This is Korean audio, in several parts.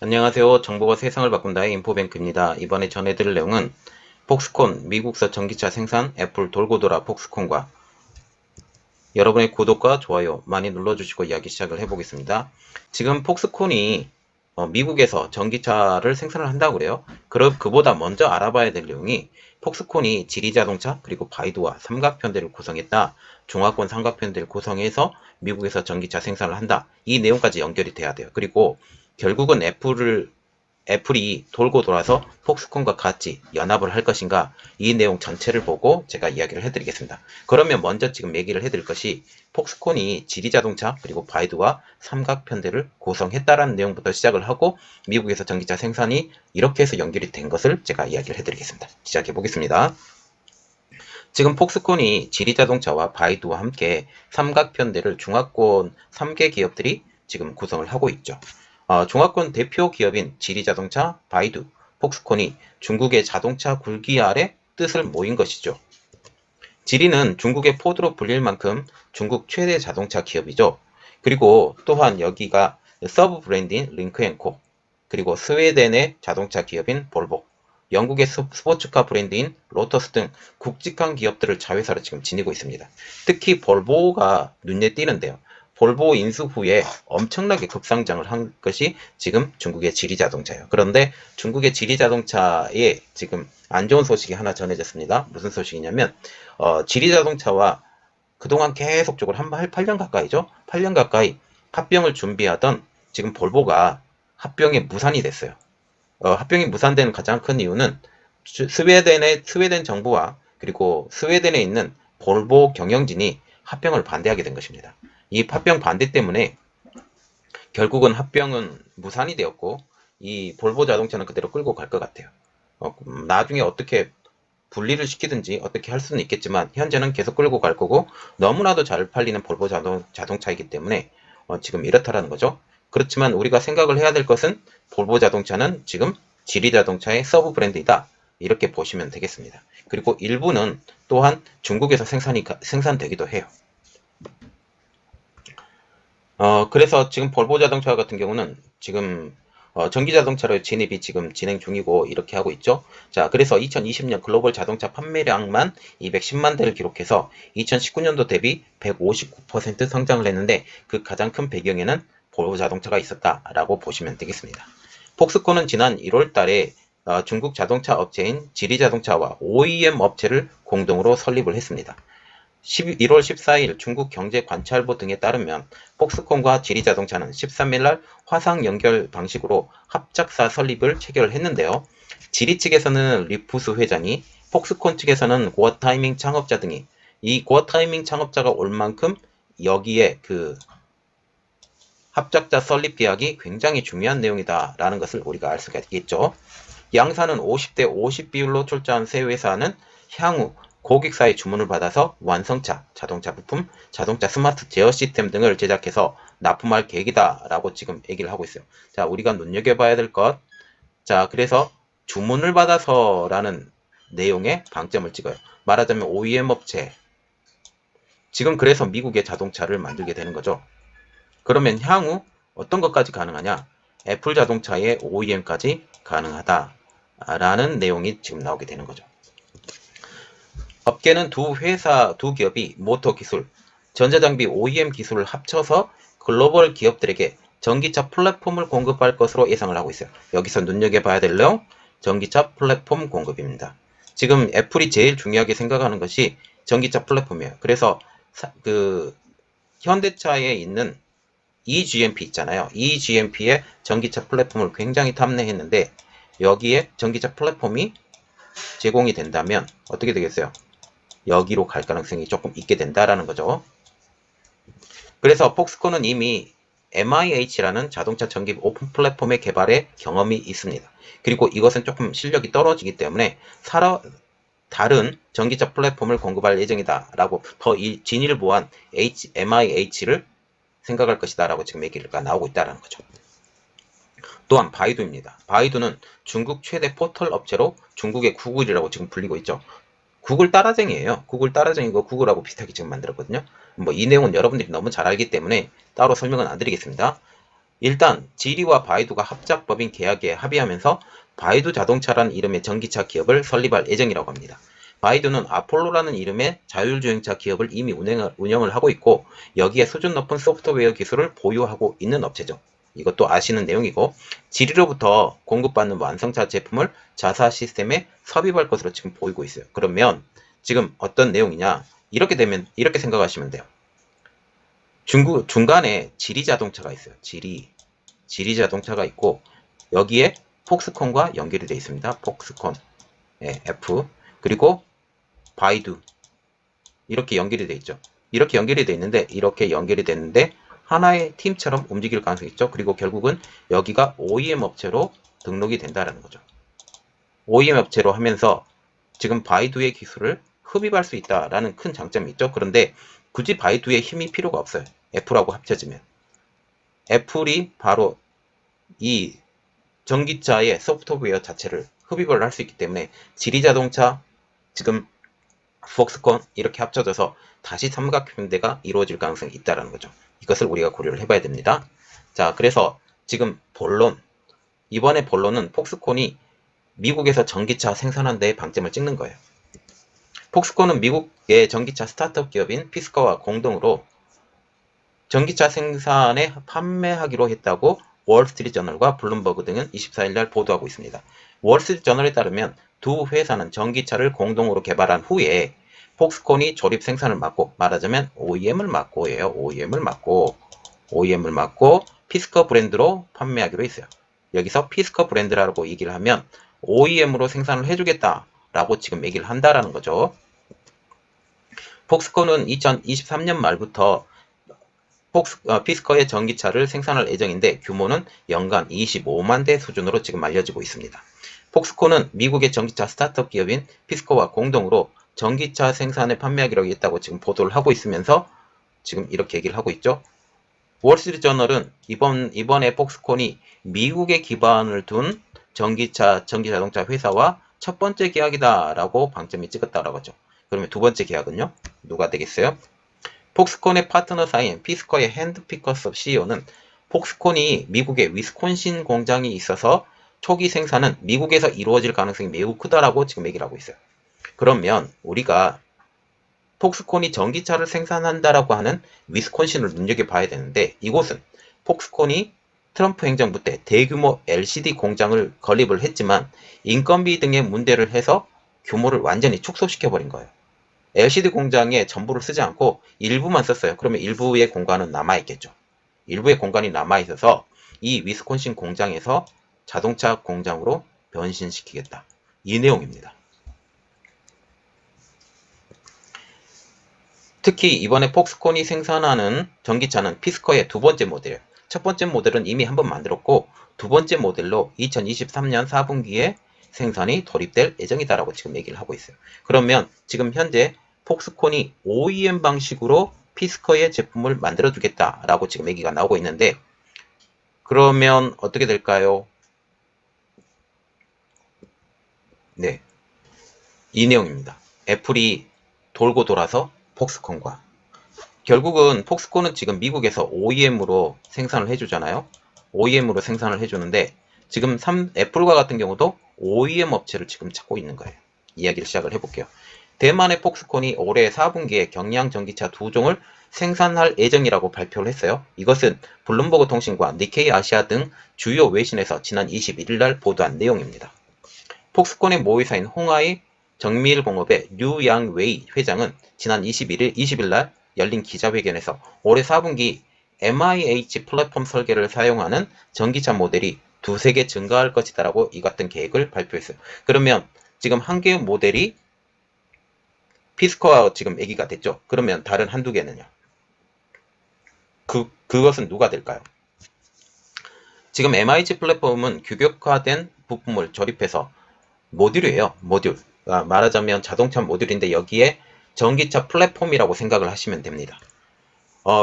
안녕하세요. 정보가 세상을 바꾼다의 인포뱅크입니다. 이번에 전해드릴 내용은 폭스콘 미국서 전기차 생산 애플 돌고 돌아 폭스콘과 여러분의 구독과 좋아요 많이 눌러주시고 이야기 시작을 해보겠습니다. 지금 폭스콘이 미국에서 전기차를 생산을 한다고 그래요. 그럼 그보다 먼저 알아봐야 될 내용이 폭스콘이 지리자동차 그리고 바이두와 삼각편대를 구성했다. 중화권 삼각편대를 구성해서 미국에서 전기차 생산을 한다. 이 내용까지 연결이 돼야 돼요. 그리고 결국은 애플이 돌고 돌아서 폭스콘과 같이 연합을 할 것인가, 이 내용 전체를 보고 제가 이야기를 해드리겠습니다. 그러면 먼저 지금 얘기를 해드릴 것이 폭스콘이 지리자동차 그리고 바이두와 삼각편대를 구성했다라는 내용부터 시작을 하고 미국에서 전기차 생산이 이렇게 해서 연결이 된 것을 제가 이야기를 해드리겠습니다. 시작해 보겠습니다. 지금 폭스콘이 지리자동차와 바이두와 함께 삼각편대를 중화권 3개 기업들이 지금 구성을 하고 있죠. 중화권 대표 기업인 지리자동차, 바이두, 폭스콘이 중국의 자동차 굴기 아래 뜻을 모인 것이죠. 지리는 중국의 포드로 불릴 만큼 중국 최대 자동차 기업이죠. 그리고 또한 여기가 서브 브랜드인 링크앤코, 그리고 스웨덴의 자동차 기업인 볼보, 영국의 스포츠카 브랜드인 로터스 등 굵직한 기업들을 자회사로 지금 지니고 있습니다. 특히 볼보가 눈에 띄는데요. 볼보 인수 후에 엄청나게 급상장을 한 것이 지금 중국의 지리자동차예요. 그런데 중국의 지리자동차에 지금 안 좋은 소식이 하나 전해졌습니다. 무슨 소식이냐면 지리자동차와 그동안 계속적으로 한 8년 가까이죠. 8년 가까이 합병을 준비하던 지금 볼보가 합병에 무산이 됐어요. 합병이 무산되는 가장 큰 이유는 스웨덴 정부와 그리고 스웨덴에 있는 볼보 경영진이 합병을 반대하게 된 것입니다. 이 합병 반대 때문에 결국은 합병은 무산이 되었고 이 볼보 자동차는 그대로 끌고 갈 것 같아요. 나중에 어떻게 분리를 시키든지 어떻게 할 수는 있겠지만 현재는 계속 끌고 갈 거고 너무나도 잘 팔리는 볼보 자동차이기 때문에 지금 이렇다라는 거죠. 그렇지만 우리가 생각을 해야 될 것은 볼보 자동차는 지금 지리 자동차의 서브 브랜드이다. 이렇게 보시면 되겠습니다. 그리고 일부는 또한 중국에서 생산되기도 해요. 그래서 지금 볼보 자동차 같은 경우는 지금 전기 자동차로 진입이 지금 진행 중이고 이렇게 하고 있죠. 자, 그래서 2020년 글로벌 자동차 판매량만 210만 대를 기록해서 2019년도 대비 159% 성장을 했는데 그 가장 큰 배경에는 볼보 자동차가 있었다라고 보시면 되겠습니다. 폭스콘은 지난 1월 달에 중국 자동차 업체인 지리자동차와 OEM 업체를 공동으로 설립을 했습니다. 1월 14일 중국경제관찰부 등에 따르면 폭스콘과 지리자동차는 13일 날 화상 연결 방식으로 합작사 설립을 체결했는데요. 지리 측에서는 리푸스 회장이, 폭스콘 측에서는 고어타이밍 창업자 등이, 이 고어타이밍 창업자가 올 만큼 여기에 그 합작자 설립 계약이 굉장히 중요한 내용이다라는 것을 우리가 알 수가 있겠죠. 양사는 50대 50 비율로 출자한 새 회사는 향후 고객사의 주문을 받아서 완성차, 자동차 부품, 자동차 스마트 제어 시스템 등을 제작해서 납품할 계획이다 라고 지금 얘기를 하고 있어요. 자, 우리가 눈여겨봐야 될 것. 자, 그래서 주문을 받아서 라는 내용에 방점을 찍어요. 말하자면 OEM 업체. 지금 그래서 미국의 자동차를 만들게 되는 거죠. 그러면 향후 어떤 것까지 가능하냐? 애플 자동차의 OEM까지 가능하다라는 내용이 지금 나오게 되는 거죠. 업계는 두 기업이 모터 기술, 전자장비 OEM 기술을 합쳐서 글로벌 기업들에게 전기차 플랫폼을 공급할 것으로 예상을 하고 있어요. 여기서 눈여겨봐야 될 내용, 전기차 플랫폼 공급입니다. 지금 애플이 제일 중요하게 생각하는 것이 전기차 플랫폼이에요. 그래서 현대차에 있는 eGMP 있잖아요. eGMP의 전기차 플랫폼을 굉장히 탐내했는데 여기에 전기차 플랫폼이 제공이 된다면 어떻게 되겠어요? 여기로 갈 가능성이 조금 있게 된다라는 거죠. 그래서 폭스콘은 이미 MIH라는 자동차 전기 오픈 플랫폼의 개발에 경험이 있습니다. 그리고 이것은 조금 실력이 떨어지기 때문에 다른 전기차 플랫폼을 공급할 예정이다 라고 더 진일보한 MIH를 생각할 것이다 라고 지금 얘기가 나오고 있다는 거죠. 또한 바이두입니다. 바이두는 중국 최대 포털 업체로 중국의 구글이라고 지금 불리고 있죠. 구글 따라쟁이에요. 구글 따라쟁이고 구글하고 비슷하게 지금 만들었거든요. 뭐 이 내용은 여러분들이 너무 잘 알기 때문에 따로 설명은 안 드리겠습니다. 일단 지리와 바이두가 합작법인 계약에 합의하면서 바이두 자동차라는 이름의 전기차 기업을 설립할 예정이라고 합니다. 바이두는 아폴로라는 이름의 자율주행차 기업을 이미 운영을 하고 있고 여기에 수준 높은 소프트웨어 기술을 보유하고 있는 업체죠. 이것도 아시는 내용이고 지리로부터 공급받는 완성차 제품을 자사 시스템에 섭입할 것으로 지금 보이고 있어요. 그러면 지금 어떤 내용이냐, 이렇게 생각하시면 돼요. 중간에 지리 자동차가 있어요. 지리 자동차가 있고 여기에 폭스콘과 연결이 되어 있습니다. 폭스콘, F, 그리고 바이두 이렇게 연결이 되어 있죠. 이렇게 연결이 되어 있는데 하나의 팀처럼 움직일 가능성이 있죠. 그리고 결국은 여기가 OEM 업체로 등록이 된다는 거죠. OEM 업체로 하면서 지금 바이두의 기술을 흡입할 수 있다라는 큰 장점이 있죠. 그런데 굳이 바이두의 힘이 필요가 없어요. 애플하고 합쳐지면. 애플이 바로 이 전기차의 소프트웨어 자체를 흡입을 할 수 있기 때문에 지리자동차, 지금 폭스콘 이렇게 합쳐져서 다시 삼각형대가 이루어질 가능성이 있다는 거죠. 이것을 우리가 고려를 해봐야 됩니다. 자, 그래서 지금 이번에 본론은 폭스콘이 미국에서 전기차 생산하는 데에 방점을 찍는 거예요. 폭스콘은 미국의 전기차 스타트업 기업인 피스커와 공동으로 전기차 생산에 판매하기로 했다고 월스트리트저널과 블룸버그 등은 24일 날 보도하고 있습니다. 월스트리트저널에 따르면 두 회사는 전기차를 공동으로 개발한 후에 폭스콘이 조립 생산을 맡고, 말하자면 OEM을 맡고예요. OEM을 맡고 피스커 브랜드로 판매하기로 했어요. 여기서 피스커 브랜드라고 얘기를 하면 OEM으로 생산을 해주겠다라고 지금 얘기를 한다라는 거죠. 폭스콘은 2023년 말부터 피스커의 전기차를 생산할 예정인데 규모는 연간 25만 대 수준으로 지금 알려지고 있습니다. 폭스콘은 미국의 전기차 스타트업 기업인 피스커와 공동으로 전기차 생산에 판매하기로 했다고 지금 보도를 하고 있으면서 지금 이렇게 얘기를 하고 있죠. 월스트리트저널은 이번에 폭스콘이 미국에 기반을 둔 전기자동차 회사와 첫 번째 계약이다라고 방점이 찍었다라고 하죠. 그러면 두 번째 계약은요? 누가 되겠어요? 폭스콘의 파트너사인 피스커의 핸드 피커스 CEO는 폭스콘이 미국의 위스콘신 공장이 있어서 초기 생산은 미국에서 이루어질 가능성이 매우 크다라고 지금 얘기를 하고 있어요. 그러면 우리가 폭스콘이 전기차를 생산한다라고 하는 위스콘신을 눈여겨봐야 되는데 이곳은 폭스콘이 트럼프 행정부 때 대규모 LCD 공장을 건립을 했지만 인건비 등의 문제를 해서 규모를 완전히 축소시켜버린 거예요. LCD 공장에 전부를 쓰지 않고 일부만 썼어요. 그러면 일부의 공간은 남아있겠죠. 일부의 공간이 남아있어서 이 위스콘신 공장에서 자동차 공장으로 변신시키겠다. 이 내용입니다. 특히 이번에 폭스콘이 생산하는 전기차는 피스커의 두 번째 모델이에요. 첫 번째 모델은 이미 한번 만들었고 두 번째 모델로 2023년 4분기에 생산이 돌입될 예정이다라고 지금 얘기를 하고 있어요. 그러면 지금 현재 폭스콘이 OEM 방식으로 피스커의 제품을 만들어주겠다라고 지금 얘기가 나오고 있는데 그러면 어떻게 될까요? 네, 이 내용입니다. 애플이 돌고 돌아서 폭스콘과 결국은 폭스콘은 지금 미국에서 OEM으로 생산을 해주잖아요. OEM으로 생산을 해주는데 지금 애플과 같은 경우도 OEM 업체를 지금 찾고 있는 거예요. 이야기를 시작을 해볼게요. 대만의 폭스콘이 올해 4분기에 경량 전기차 2종을 생산할 예정이라고 발표를 했어요. 이것은 블룸버그 통신과 니케이 아시아 등 주요 외신에서 지난 21일 날 보도한 내용입니다. 폭스콘의 모의사인 홍하이 정밀공업의 류양웨이 회장은 지난 20일 날 열린 기자회견에서 올해 4분기 MIH 플랫폼 설계를 사용하는 전기차 모델이 두세 개 증가할 것이다 라고 이 같은 계획을 발표했어요. 그러면 지금 한 개의 모델이 피스커와 지금 얘기가 됐죠. 그러면 다른 한두 개는요? 그것은 누가 될까요? 지금 MIH 플랫폼은 규격화된 부품을 조립해서 모듈이에요. 모듈. 말하자면 자동차 모듈인데 여기에 전기차 플랫폼이라고 생각을 하시면 됩니다.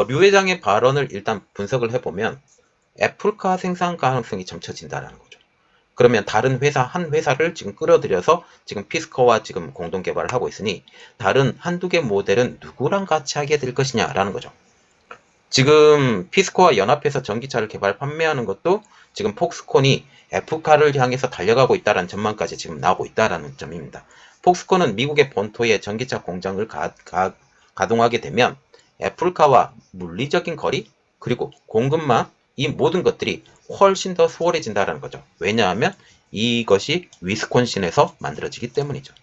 류 회장의 발언을 일단 분석을 해보면 애플카 생산 가능성이 점쳐진다는 거죠. 그러면 다른 한 회사를 지금 끌어들여서 지금 피스커와 지금 공동 개발을 하고 있으니 다른 한두 개 모델은 누구랑 같이 하게 될 것이냐라는 거죠. 지금 피스코와 연합해서 전기차를 개발 판매하는 것도 지금 폭스콘이 F카를 향해서 달려가고 있다는 전망까지 지금 나오고 있다는 점입니다. 폭스콘은 미국의 본토에 전기차 공장을 가동하게 되면 애플카와 물리적인 거리 그리고 공급망 이 모든 것들이 훨씬 더 수월해진다는 거죠. 왜냐하면 이것이 위스콘신에서 만들어지기 때문이죠.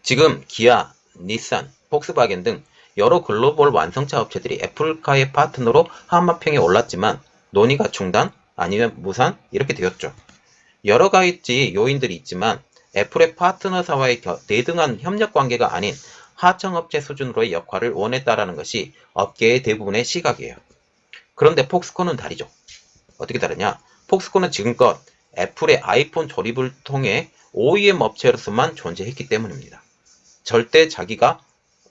지금 기아, 닛산, 폭스바겐 등 여러 글로벌 완성차 업체들이 애플카의 파트너로 한마평에 올랐지만 논의가 중단 아니면 무산 이렇게 되었죠. 여러 가지 요인들이 있지만 애플의 파트너사와의 대등한 협력 관계가 아닌 하청업체 수준으로의 역할을 원했다라는 것이 업계의 대부분의 시각이에요. 그런데 폭스콘은 다르죠. 어떻게 다르냐? 폭스콘은 지금껏 애플의 아이폰 조립을 통해 OEM 업체로서만 존재했기 때문입니다. 절대 자기가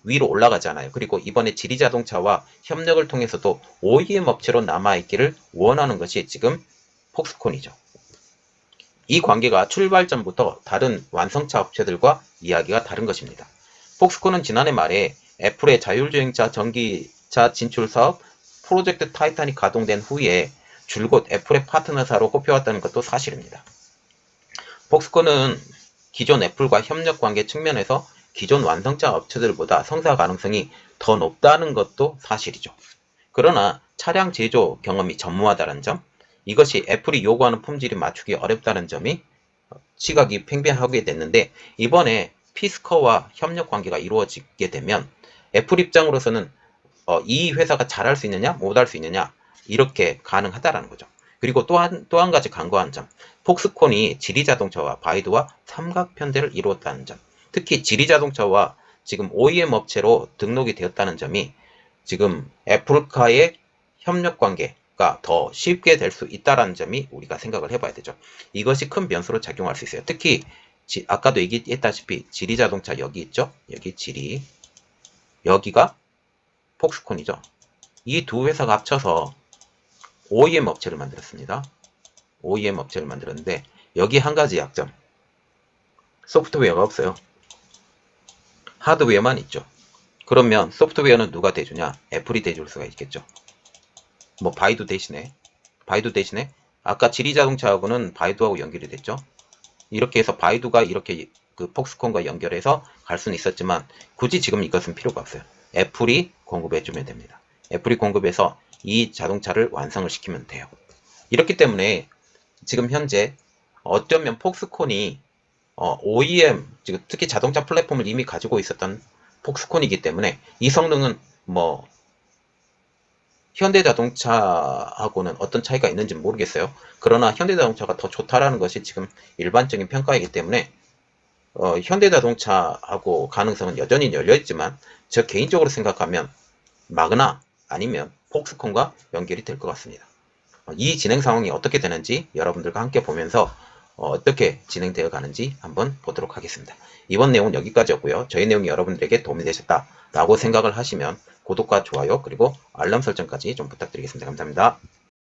위로 올라가지 않아요. 그리고 이번에 지리자동차와 협력을 통해서도 OEM 업체로 남아있기를 원하는 것이 지금 폭스콘이죠. 이 관계가 출발점부터 다른 완성차 업체들과 이야기가 다른 것입니다. 폭스콘은 지난해 말에 애플의 자율주행차 전기차 진출 사업 프로젝트 타이탄이 가동된 후에 줄곧 애플의 파트너사로 꼽혀왔다는 것도 사실입니다. 폭스콘은 기존 애플과 협력 관계 측면에서 기존 완성차 업체들보다 성사 가능성이 더 높다는 것도 사실이죠. 그러나 차량 제조 경험이 전무하다는 점, 이것이 애플이 요구하는 품질이 맞추기 어렵다는 점이 시각이 팽배하게 됐는데 이번에 피스커와 협력 관계가 이루어지게 되면 애플 입장으로서는 이 회사가 잘할 수 있느냐 못할 수 있느냐 이렇게 가능하다라는 거죠. 그리고 또 한 가지 간과한 점, 폭스콘이 지리자동차와 바이두와 삼각편대를 이루었다는 점, 특히 지리자동차와 지금 OEM 업체로 등록이 되었다는 점이 지금 애플카의 협력 관계가 더 쉽게 될 수 있다는 점이 우리가 생각을 해봐야 되죠. 이것이 큰 변수로 작용할 수 있어요. 특히 아까도 얘기했다시피 지리자동차 여기 있죠. 여기 지리, 여기가 폭스콘이죠. 이 두 회사가 합쳐서 OEM 업체를 만들었습니다. OEM 업체를 만들었는데 여기 한 가지 약점, 소프트웨어가 없어요. 하드웨어만 있죠. 그러면 소프트웨어는 누가 대주냐? 애플이 대줄 수가 있겠죠. 뭐 바이두 대신에 아까 지리자동차하고는 바이두하고 연결이 됐죠. 이렇게 해서 바이두가 이렇게 그 폭스콘과 연결해서 갈 수는 있었지만 굳이 지금 이것은 필요가 없어요. 애플이 공급해주면 됩니다. 애플이 공급해서 이 자동차를 완성을 시키면 돼요. 이렇기 때문에 지금 현재 어쩌면 폭스콘이 OEM, 특히 자동차 플랫폼을 이미 가지고 있었던 폭스콘이기 때문에 이 성능은 뭐 현대자동차하고는 어떤 차이가 있는지 모르겠어요. 그러나 현대자동차가 더 좋다라는 것이 지금 일반적인 평가이기 때문에 현대자동차하고 가능성은 여전히 열려있지만 저 개인적으로 생각하면 마그나 아니면 폭스콘과 연결이 될 것 같습니다. 이 진행 상황이 어떻게 되는지 여러분들과 함께 보면서 어떻게 진행되어 가는지 한번 보도록 하겠습니다. 이번 내용은 여기까지였고요. 저희 내용이 여러분들에게 도움이 되셨다라고 생각을 하시면 구독과 좋아요 그리고 알람 설정까지 좀 부탁드리겠습니다. 감사합니다.